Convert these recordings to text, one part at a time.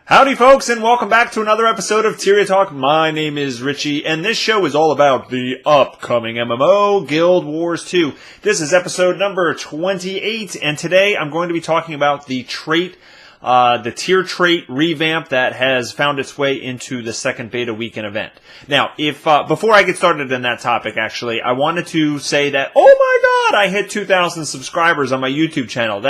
Howdy folks, and welcome back to another episode of Tyria Talk. My name is Richie, and this show is all about the upcoming MMO, Guild Wars 2. This is episode number 28, and today I'm going to be talking about the tier trait revamp that has found its way into the second beta weekend event. Now, before I get started in that topic, actually, I wanted to say that, oh my god, I hit 2,000 subscribers on my YouTube channel.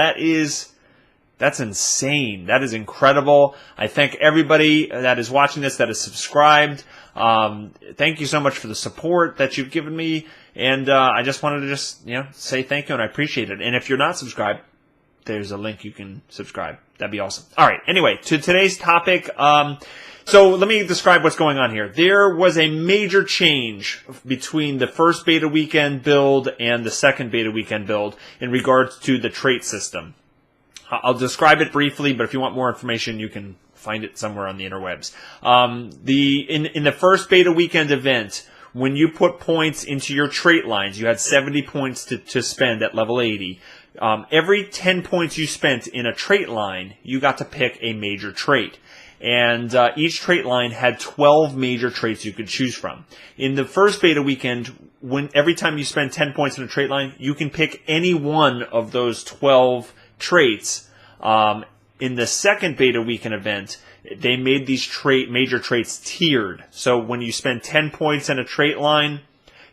That's insane. That is incredible. I thank everybody that is watching this that is subscribed. Thank you so much for the support that you've given me. And I just wanted to say thank you, and I appreciate it. And if you're not subscribed, there's a link you can subscribe. That'd be awesome. All right. Anyway, to today's topic. So let me describe what's going on here. There was a major change between the first beta weekend build and the second beta weekend build in regards to the trait system. I'll describe it briefly, but if you want more information, you can find it somewhere on the interwebs. In the first beta weekend event, when you put points into your trait lines, you had 70 points to spend at level 80. Every 10 points you spent in a trait line, you got to pick a major trait. And each trait line had 12 major traits you could choose from. In the first beta weekend, every time you spend 10 points in a trait line, you can pick any one of those 12 traits. In the second beta weekend event, they made these major traits tiered. So when you spend 10 points in a trait line,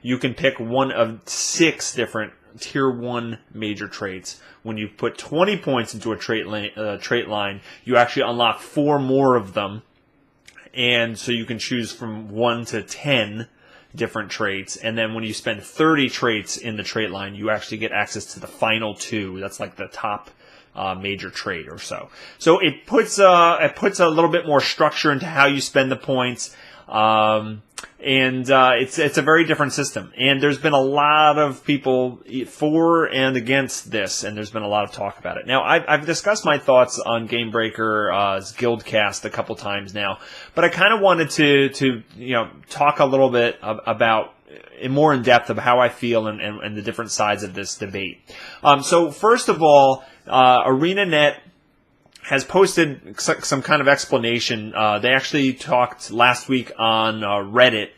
you can pick one of 6 different tier 1 major traits. When you put 20 points into a trait line, you actually unlock 4 more of them. And so you can choose from 1 to 10 different traits. And then when you spend 30 traits in the trait line, you actually get access to the final 2. That's like the top major trait or so. So it puts a little bit more structure into how you spend the points. It's a very different system. And there's been a lot of people for and against this, and there's been a lot of talk about it. Now, I've discussed my thoughts on GameBreaker's GuildCast a couple times now, but I kind of wanted to talk a little bit about more in depth of how I feel and the different sides of this debate. So first of all, ArenaNet has posted some kind of explanation. They actually talked last week on Reddit.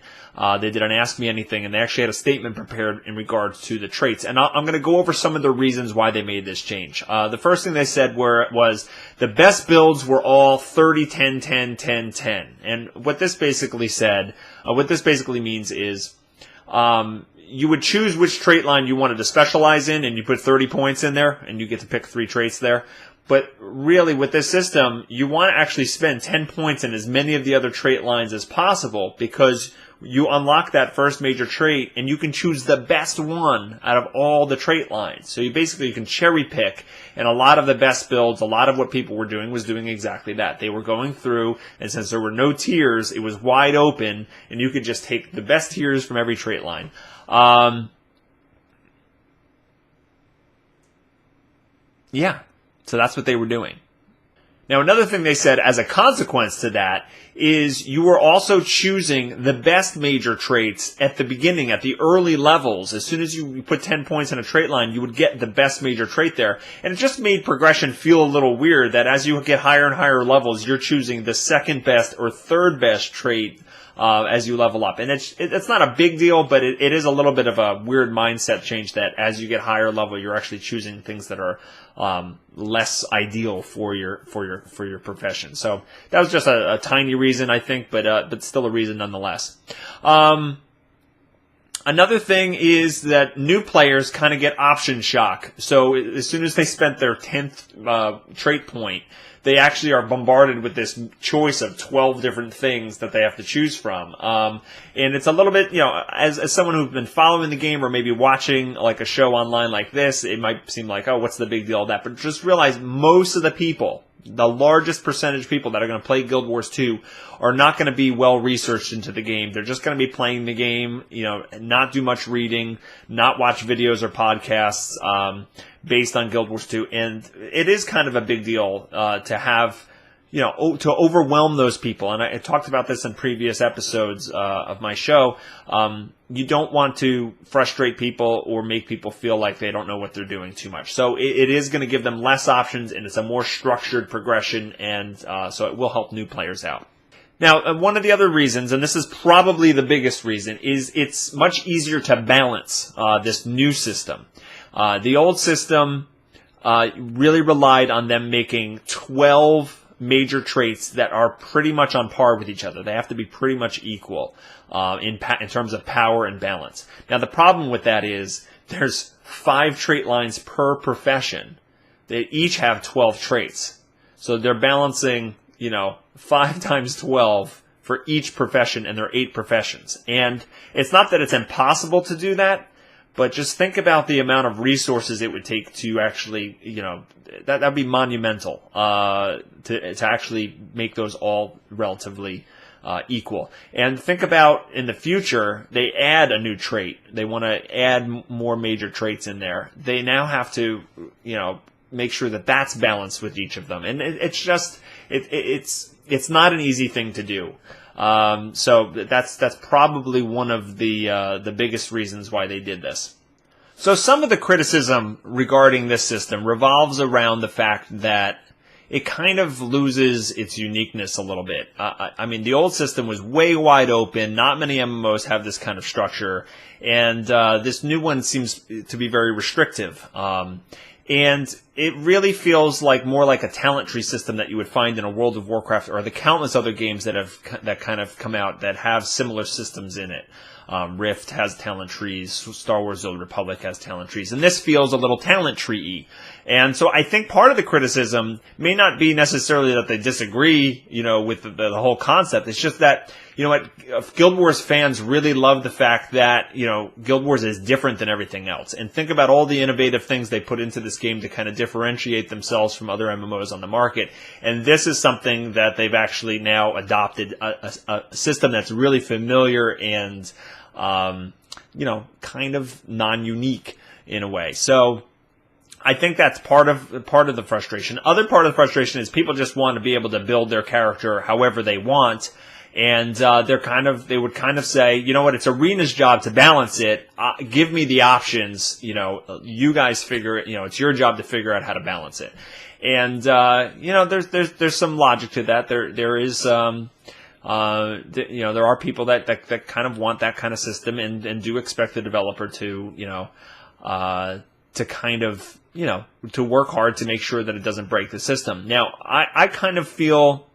They did an Ask Me Anything, and they actually had a statement prepared in regards to the traits. And I'm going to go over some of the reasons why they made this change. The first thing they said was the best builds were all 30, 10, 10, 10, 10. And what this basically means is you would choose which trait line you wanted to specialize in, and you put 30 points in there, and you get to pick 3 traits there. But really, with this system, you want to actually spend 10 points in as many of the other trait lines as possible, because you unlock that first major trait, and you can choose the best one out of all the trait lines. So you can cherry pick, and a lot of the best builds, a lot of what people were doing was doing exactly that. They were going through, and since there were no tiers, it was wide open, and you could just take the best tiers from every trait line. So that's what they were doing. Now, another thing they said as a consequence to that is you were also choosing the best major traits at the beginning, at the early levels. As soon as you put 10 points in a trait line, you would get the best major trait there. And it just made progression feel a little weird that as you get higher and higher levels, you're choosing the second best or third best trait as you level up. And it's not a big deal, but it is a little bit of a weird mindset change that as you get higher level, you're actually choosing things that are less ideal for your profession. So that was just a tiny reason, I think, but still a reason nonetheless. Another thing is that new players kind of get option shock. So as soon as they spent their 10th trait point, they actually are bombarded with this choice of 12 different things that they have to choose from. And it's a little bit, as someone who's been following the game or maybe watching like a show online like this, it might seem like, oh, what's the big deal of that? But just realize most of the people, the largest percentage of people that are going to play Guild Wars 2 are not going to be well researched into the game. They're just going to be playing the game, not do much reading, not watch videos or podcasts based on Guild Wars 2. And it is kind of a big deal to have to overwhelm those people. And I talked about this in previous episodes of my show. You don't want to frustrate people or make people feel like they don't know what they're doing too much. So it is going to give them less options, and it's a more structured progression, and so it will help new players out. Now, one of the other reasons, and this is probably the biggest reason, is it's much easier to balance this new system. The old system really relied on them making 12 major traits that are pretty much on par with each other. They have to be pretty much equal in terms of power and balance. Now, the problem with that is there's 5 trait lines per profession. They each have 12 traits. So they're balancing, 5 times 12 for each profession, and there are 8 professions. And it's not that it's impossible to do that, but just think about the amount of resources it would take to actually, that'd be monumental to actually make those all relatively equal. And think about in the future, they add a new trait. They want to add more major traits in there. They now have to, make sure that that's balanced with each of them. And it's not an easy thing to do. So that's probably one of the biggest reasons why they did this. So some of the criticism regarding this system revolves around the fact that it kind of loses its uniqueness a little bit. I mean, the old system was way wide open. Not many MMOs have this kind of structure, and this new one seems to be very restrictive. And it really feels like more like a talent tree system that you would find in a World of Warcraft or the countless other games that kind of come out that have similar systems in it. Rift has talent trees. Star Wars: The Old Republic has talent trees. And this feels a little talent tree-y. And so I think part of the criticism may not be necessarily that they disagree, with the whole concept. It's just that, Guild Wars fans really love the fact that, Guild Wars is different than everything else. And think about all the innovative things they put into this game to kind of differentiate themselves from other MMOs on the market. And this is something that they've actually now adopted, a system that's really familiar and, kind of non-unique in a way. So I think that's part of the frustration. Other part of the frustration is people just want to be able to build their character however they want. And they would kind of say, it's Arena's job to balance it. Give me the options. You guys figure it. It's your job to figure out how to balance it. And there's some logic to that. There is there are people that kind of want that kind of system and do expect the developer to to kind of to work hard to make sure that it doesn't break the system. Now, I kind of feel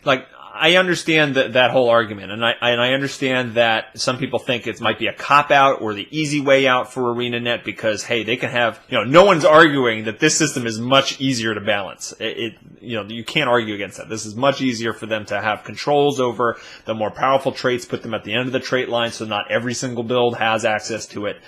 like I understand that whole argument, and I understand that some people think it might be a cop-out or the easy way out for ArenaNet because, hey, they can have, no one's arguing that this system is much easier to balance. You can't argue against that. This is much easier for them to have controls over the more powerful traits, put them at the end of the trait line so not every single build has access to it.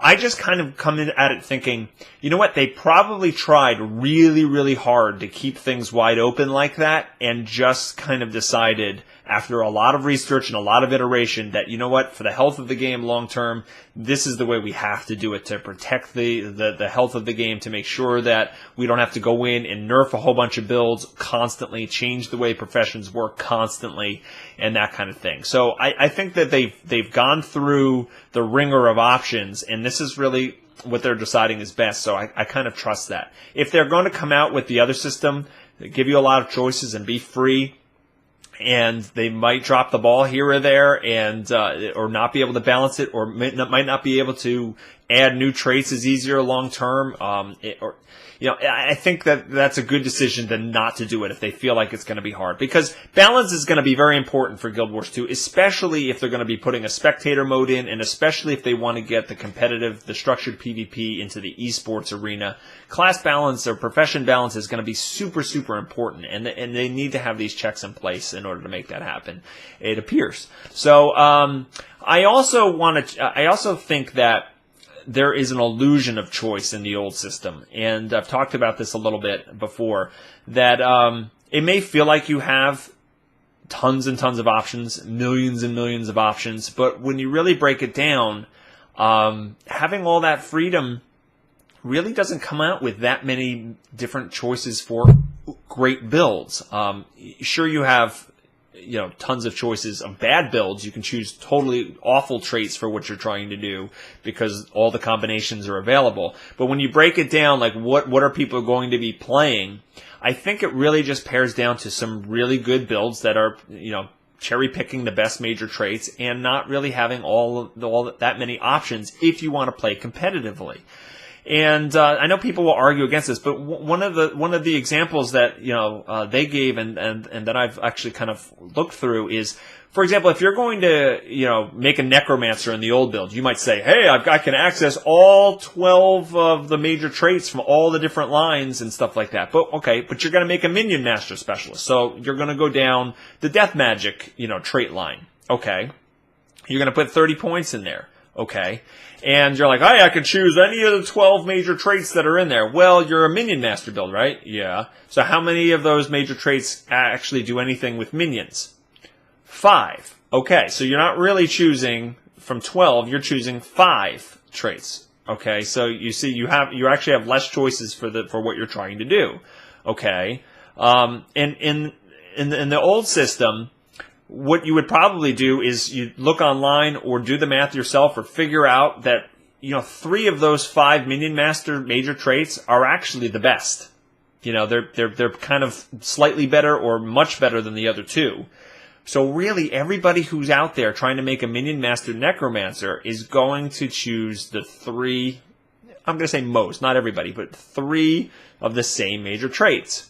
I just kind of come in at it thinking, they probably tried really, really hard to keep things wide open like that and just kind of decided after a lot of research and a lot of iteration that, for the health of the game long term, this is the way we have to do it to protect the health of the game, to make sure that we don't have to go in and nerf a whole bunch of builds constantly, change the way professions work constantly, and that kind of thing. So I think that they've gone through the ringer of options, and this is really what they're deciding is best. So I kind of trust that. If they're going to come out with the other system, give you a lot of choices and be free, and they might drop the ball here or there and or not be able to balance it, or might not be able to add new traits as easier long term, I think that's a good decision to not to do it if they feel like it's going to be hard, because balance is going to be very important for Guild Wars 2, especially if they're going to be putting a spectator mode in, and especially if they want to get the structured PvP into the esports arena. Class balance or profession balance is going to be super, super important, and they need to have these checks in place in order to make that happen, it appears. So I also think that there is an illusion of choice in the old system, and I've talked about this a little bit before, that it may feel like you have tons and tons of options, millions and millions of options, but when you really break it down, having all that freedom really doesn't come out with that many different choices for great builds. Sure, you have tons of choices of bad builds. You can choose totally awful traits for what you're trying to do because all the combinations are available. But when you break it down, like what are people going to be playing, I think it really just pares down to some really good builds that are, cherry picking the best major traits and not really having all that many options if you want to play competitively. And I know people will argue against this, but one of the examples that they gave and that I've actually kind of looked through is, for example, if you're going to make a necromancer in the old build, you might say, hey, I can access all 12 of the major traits from all the different lines and stuff like that. But you're going to make a minion master specialist, so you're going to go down the death magic trait line. Okay, you're going to put 30 points in there. Okay. And you're like, hey, I could choose any of the 12 major traits that are in there. Well, you're a minion master build, right? Yeah. So how many of those major traits actually do anything with minions? 5. Okay. So you're not really choosing from 12, you're choosing 5 traits. Okay. So you see, you actually have less choices for what you're trying to do. Okay. And in the old system, what you would probably do is you look online or do the math yourself or figure out that 3 of those 5 minion master major traits are actually the best. They're kind of slightly better or much better than the other 2. So really, everybody who's out there trying to make a minion master necromancer is going to choose the 3. I'm going to say most, not everybody, but 3 of the same major traits.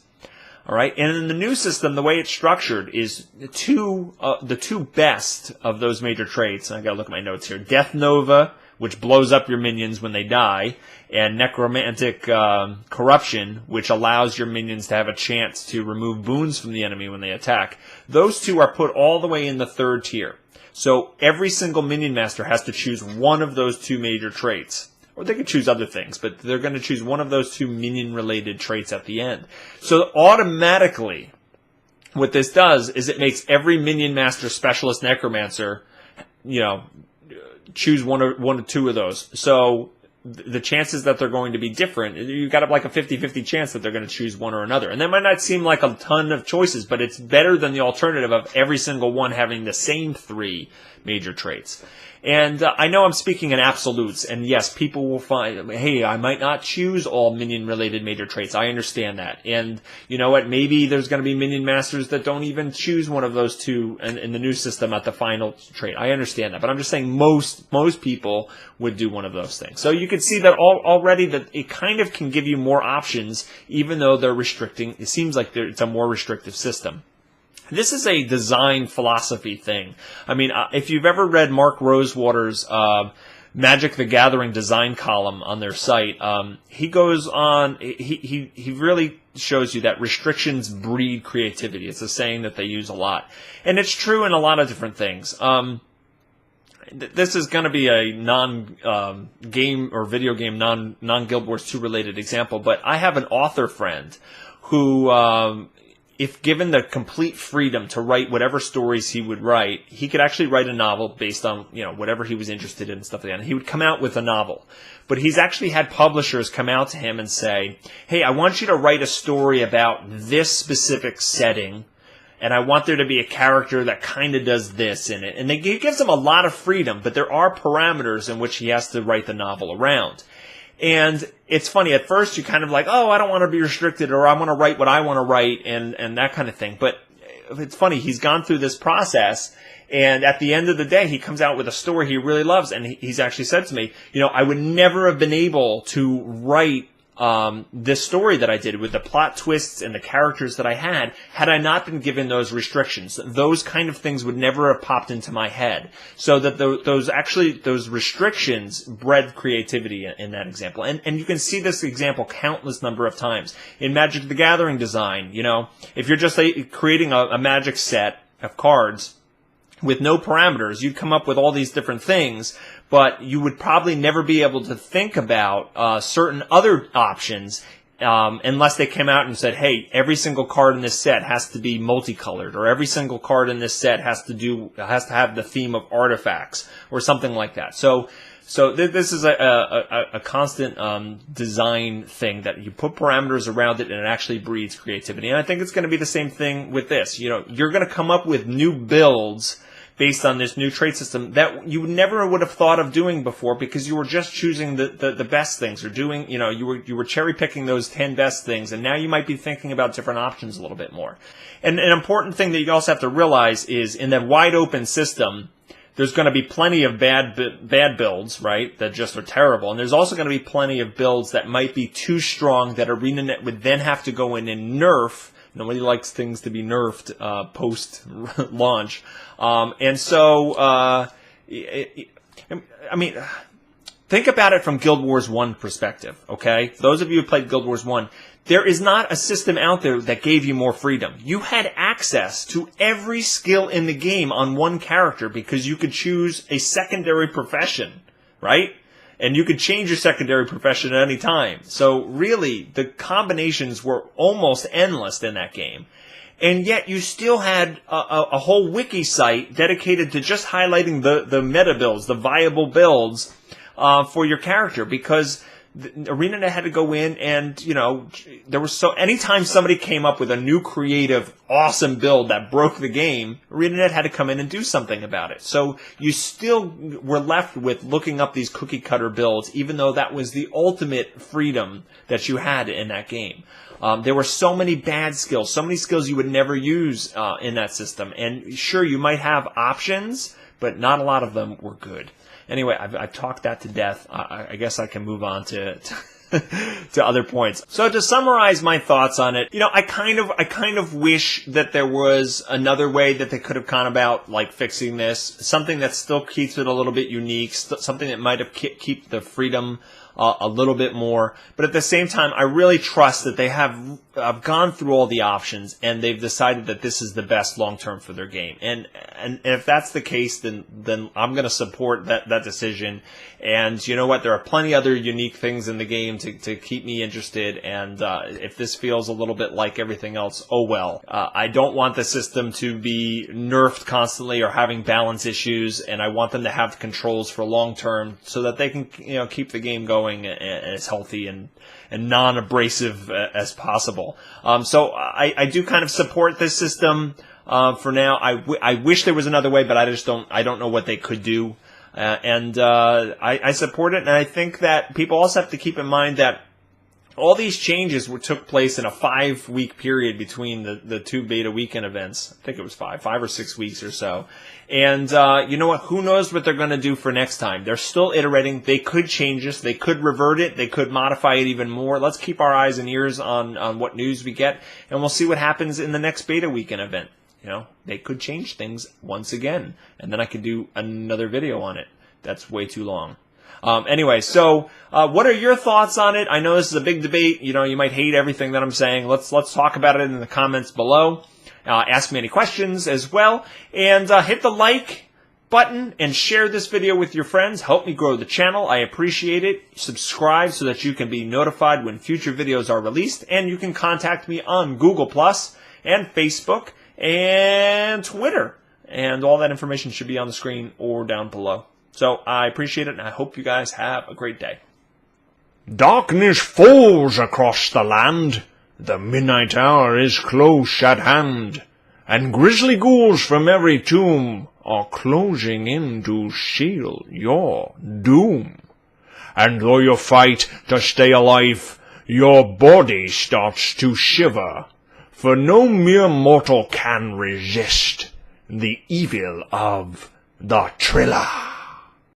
All right, and in the new system, the way it's structured is the two best of those major traits. I gotta look at my notes here. Death Nova, which blows up your minions when they die, and Necromantic Corruption, which allows your minions to have a chance to remove boons from the enemy when they attack. Those 2 are put all the way in the 3rd tier. So every single minion master has to choose one of those 2 major traits. Or they could choose other things, but they're going to choose one of those 2 minion-related traits at the end. So automatically, what this does is it makes every minion master specialist necromancer, choose one or 2 of those. So the chances that they're going to be different, you've got like a 50-50 chance that they're going to choose one or another. And that might not seem like a ton of choices, but it's better than the alternative of every single one having the same 3 major traits. And I know I'm speaking in absolutes, and yes, people will find, hey, I might not choose all minion-related major traits. I understand that. And you know what? Maybe there's going to be minion masters that don't even choose one of those 2 in the new system at the final trait. I understand that. But I'm just saying most people would do one of those things. So you can see that already that it kind of can give you more options, even though they're restricting. It seems like it's a more restrictive system. This is a design philosophy thing. I mean, if you've ever read Mark Rosewater's Magic the Gathering design column on their site, he goes on, he really shows you that restrictions breed creativity. It's a saying that they use a lot. And it's true in a lot of different things. This is going to be a non-game or video game, non-Guild Wars 2 related example, but I have an author friend who, if given the complete freedom to write whatever stories he would write, he could actually write a novel based on, whatever he was interested in and stuff like that. And he would come out with a novel. But he's actually had publishers come out to him and say, hey, I want you to write a story about this specific setting, and I want there to be a character that kind of does this in it. And it gives him a lot of freedom, but there are parameters in which he has to write the novel around. And it's funny, at first you're kind of like, oh, I don't want to be restricted, or I want to write what I want to write, and that kind of thing. But it's funny, he's gone through this process, and at the end of the day, he comes out with a story he really loves, and he's actually said to me, I would never have been able to write this story that I did with the plot twists and the characters that I had I not been given those restrictions. Those kind of things would never have popped into my head. So that those restrictions bred creativity in that example. And you can see this example countless number of times. In Magic the Gathering design, if you're just creating a Magic set of cards with no parameters, you'd come up with all these different things, but you would probably never be able to think about certain other options unless they came out and said, hey, every single card in this set has to be multicolored, or every single card in this set has to have the theme of artifacts, or something like that. So So this is a constant design thing that you put parameters around it, and it actually breeds creativity. And I think it's going to be the same thing with this. You know, you're going to come up with new builds based on this new trait system that you never would have thought of doing before, because you were just choosing the best things, or doing, you know, you were cherry picking those 10 best things, and now you might be thinking about different options a little bit more. And an important thing that you also have to realize is, in that wide open system, there's going to be plenty of bad builds, right, that just are terrible. And there's also going to be plenty of builds that might be too strong, that ArenaNet would then have to go in and nerf. Nobody likes things to be nerfed post-launch. And so, I mean, think about it from Guild Wars 1 perspective, okay? For those of you who played Guild Wars 1, there is not a system out there that gave you more freedom. You had access to every skill in the game on one character, because you could choose a secondary profession, right? And you could change your secondary profession at any time. So really, the combinations were almost endless in that game. And yet you still had a whole wiki site dedicated to just highlighting the meta builds, the viable builds for your character, because ArenaNet had to go in and, you know, there was anytime somebody came up with a new creative, awesome build that broke the game, ArenaNet had to come in and do something about it. So you still were left with looking up these cookie cutter builds, even though that was the ultimate freedom that you had in that game. There were so many bad skills, so many skills you would never use in that system. And sure, you might have options, but not a lot of them were good. Anyway, I've talked that to death. I guess I can move on to other points. So to summarize my thoughts on it, you know, I kind of wish that there was another way that they could have gone about, like, fixing this. Something that still keeps it a little bit unique. Something that might have keep the freedom a little bit more. But at the same time, I really trust that they have gone through all the options, and they've decided that this is the best long-term for their game. And if that's the case, then I'm going to support that decision. And you know what? There are plenty other unique things in the game to keep me interested. And if this feels a little bit like everything else, oh well. I don't want the system to be nerfed constantly or having balance issues, and I want them to have controls for long-term so that they can, you know, keep the game going as healthy and non-abrasive as possible. So I do kind of support this system for now. I wish there was another way, but I don't know what they could do. I support it, and I think that people also have to keep in mind that all these changes took place in a 5-week period between the two beta weekend events. I think it was 5 or 6 weeks or so. And you know what? Who knows what they're going to do for next time? They're still iterating. They could change this. They could revert it. They could modify it even more. Let's keep our eyes and ears on what news we get, and we'll see what happens in the next beta weekend event. You know, they could change things once again, and then I could do another video on it. That's way too long. Anyway, so what are your thoughts on it? I know this is a big debate. You know, you might hate everything that I'm saying. Let's talk about it in the comments below. Ask me any questions as well, and hit the like button and share this video with your friends. Help me grow the channel. I appreciate it. Subscribe so that you can be notified when future videos are released, and you can contact me on Google+ and Facebook and Twitter, and all that information should be on the screen or down below. So I appreciate it, and I hope you guys have a great day. Darkness falls across the land, the midnight hour is close at hand, and grisly ghouls from every tomb are closing in to seal your doom. And though you fight to stay alive, your body starts to shiver, for no mere mortal can resist the evil of the Thriller.